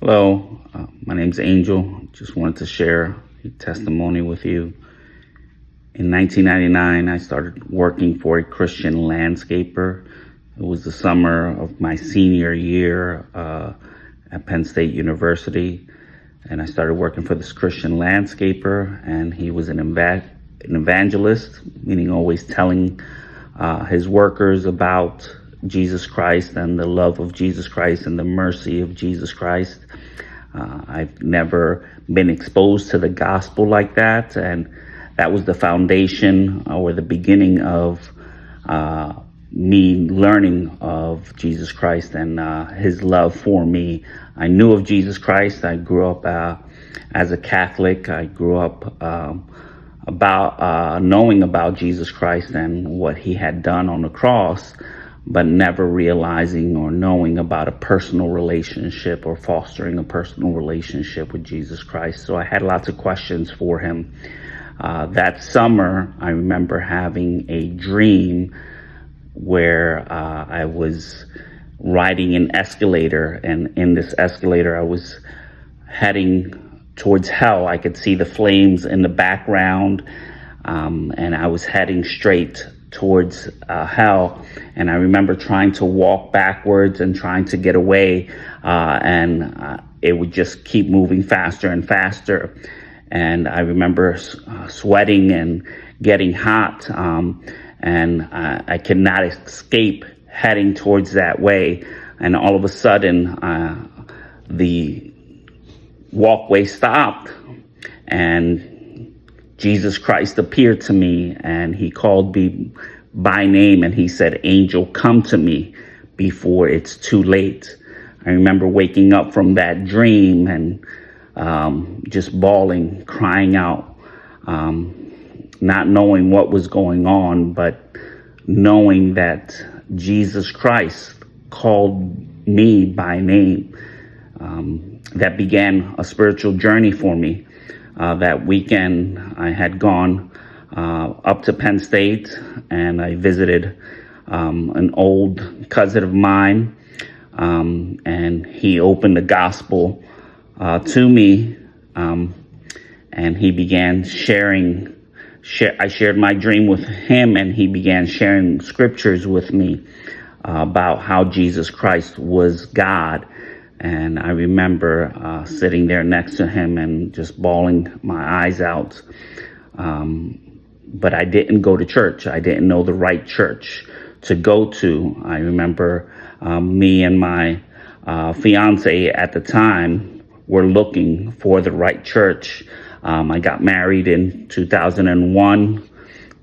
Hello, my name's Angel. Just wanted to share a testimony with you. In 1999, I started working for a Christian landscaper. It was the summer of my senior year at Penn State University, and I started working for this Christian landscaper, and he was an evangelist, meaning always telling his workers about Jesus Christ and the love of Jesus Christ and the mercy of Jesus Christ. I've never been exposed to the gospel like that, and that was the foundation or the beginning of me learning of Jesus Christ and his love for me. I knew of Jesus Christ. I grew up as a Catholic. I grew up knowing about Jesus Christ and what he had done on the cross, but never realizing or knowing about a personal relationship or fostering a personal relationship with Jesus Christ. So I had lots of questions for him. That summer, I remember having a dream where I was riding an escalator, and in this escalator, I was heading towards hell. I could see the flames in the background, and I was heading straight towards hell. And I remember trying to walk backwards and trying to get away, and it would just keep moving faster and faster. And I remember sweating and getting hot, and I could not escape heading towards that way. And all of a sudden, the walkway stopped, and Jesus Christ appeared to me, and he called me by name, and he said, "Angel, come to me before it's too late." I remember waking up from that dream and just bawling, crying out, not knowing what was going on, but knowing that Jesus Christ called me by name. That began a spiritual journey for me. That weekend, I had gone up to Penn State, and I visited an old cousin of mine, and he opened the gospel to me, and he began sharing. I shared my dream with him, and he began sharing scriptures with me about how Jesus Christ was God. And I remember sitting there next to him and just bawling my eyes out. But I didn't go to church. I didn't know the right church to go to. I remember me and my fiance at the time were looking for the right church. I got married in 2001,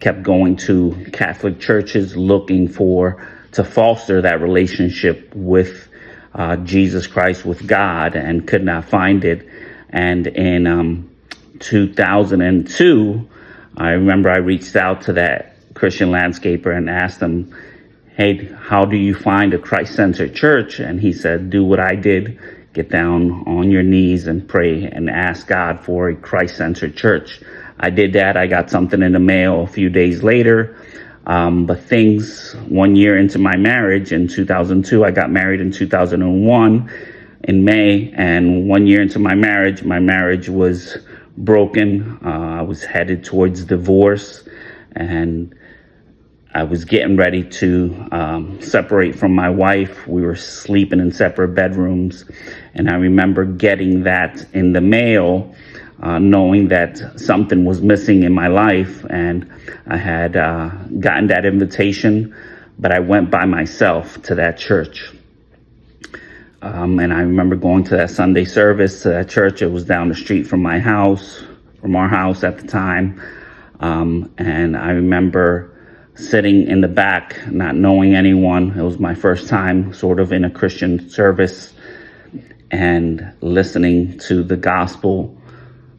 kept going to Catholic churches looking to foster that relationship with Jesus Christ, with God, and could not find it. And in 2002, I remember I reached out to that Christian landscaper and asked him, "Hey, how do you find a Christ-centered church?" And he said, "Do what I did. Get down on your knees and pray and ask God for a Christ-centered church." I did that. I got something in the mail a few days later. But things, 1 year into my marriage in 2002, I got married in 2001 in May. And 1 year into my marriage was broken. I was headed towards divorce, and I was getting ready to separate from my wife. We were sleeping in separate bedrooms. And I remember getting that in the mail, knowing that something was missing in my life. And I had gotten that invitation, but I went by myself to that church. And I remember going to that Sunday service to that church. It was down the street from our house at the time. And I remember sitting in the back, not knowing anyone. It was my first time sort of in a Christian service, and listening to the gospel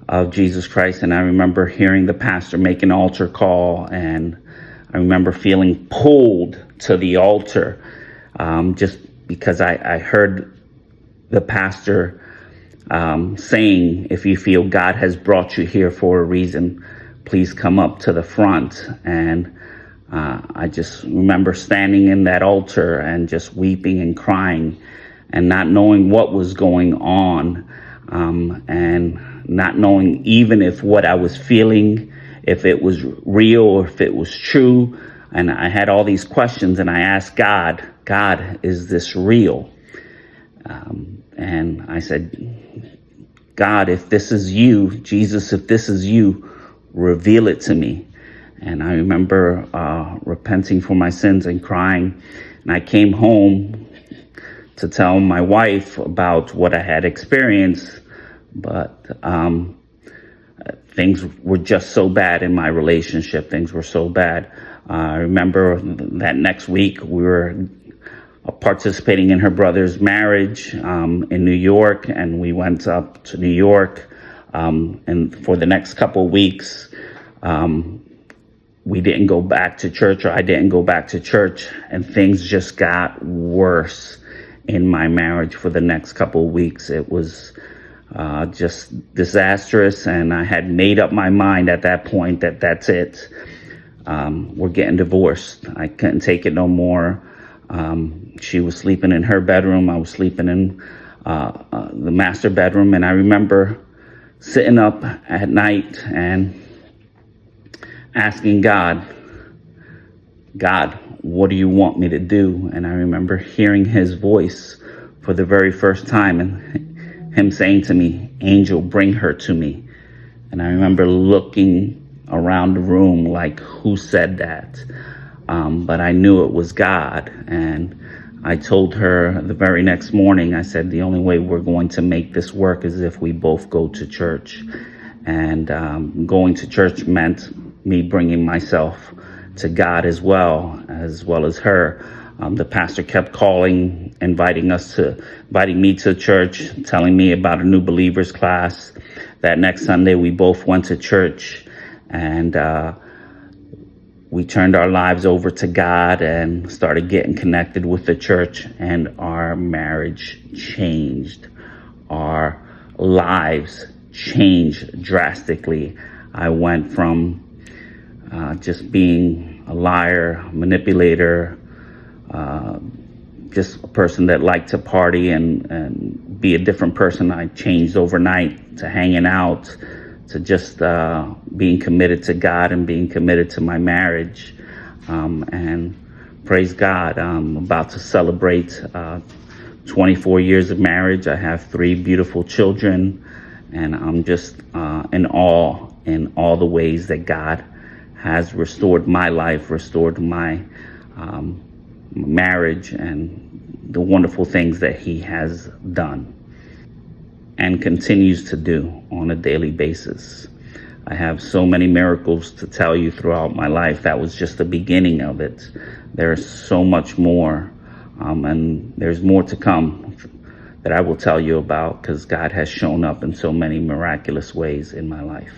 of Jesus Christ. And I remember hearing the pastor make an altar call, and I remember feeling pulled to the altar, just because I heard the pastor saying, "If you feel God has brought you here for a reason, please come up to the front." And I just remember standing in that altar and just weeping and crying and not knowing what was going on, and not knowing even if what I was feeling, if it was real or if it was true. And I had all these questions, and I asked God, is this real? And I said, God, if this is you, Jesus, if this is you, reveal it to me. And I remember repenting for my sins and crying. And I came home to tell my wife about what I had experienced, but things were just so bad in my relationship. Things were so bad. I remember that next week we were participating in her brother's marriage in New York, and we went up to New York, and for the next couple of weeks, we didn't go back to church, or I didn't go back to church, and things just got worse in my marriage for the next couple of weeks. It was just disastrous, and I had made up my mind at that point that that's it. We're getting divorced. I couldn't take it no more. She was sleeping in her bedroom. I was sleeping in the master bedroom. And I remember sitting up at night and asking God, what do you want me to do? And I remember hearing his voice for the very first time, and him saying to me, Angel, bring her to me. And I remember looking around the room like, who said that? But I knew it was God. And I told her the very next morning, I said, the only way we're going to make this work is if we both go to church. And going to church meant me bringing myself to God as well as her. The pastor kept calling, inviting me to church, telling me about a new believers class. That next Sunday, we both went to church, and we turned our lives over to God and started getting connected with the church, and our marriage changed. Our lives changed drastically. I went from just being a liar, manipulator, just a person that liked to party and be a different person. I changed overnight to hanging out, to just being committed to God and being committed to my marriage. And praise God, I'm about to celebrate 24 years of marriage. I have 3 beautiful children, and I'm just in awe in all the ways that God has restored my life, restored my marriage, and the wonderful things that he has done and continues to do on a daily basis. I have so many miracles to tell you throughout my life. That was just the beginning of it. There's so much more, and there's more to come that I will tell you about, because God has shown up in so many miraculous ways in my life.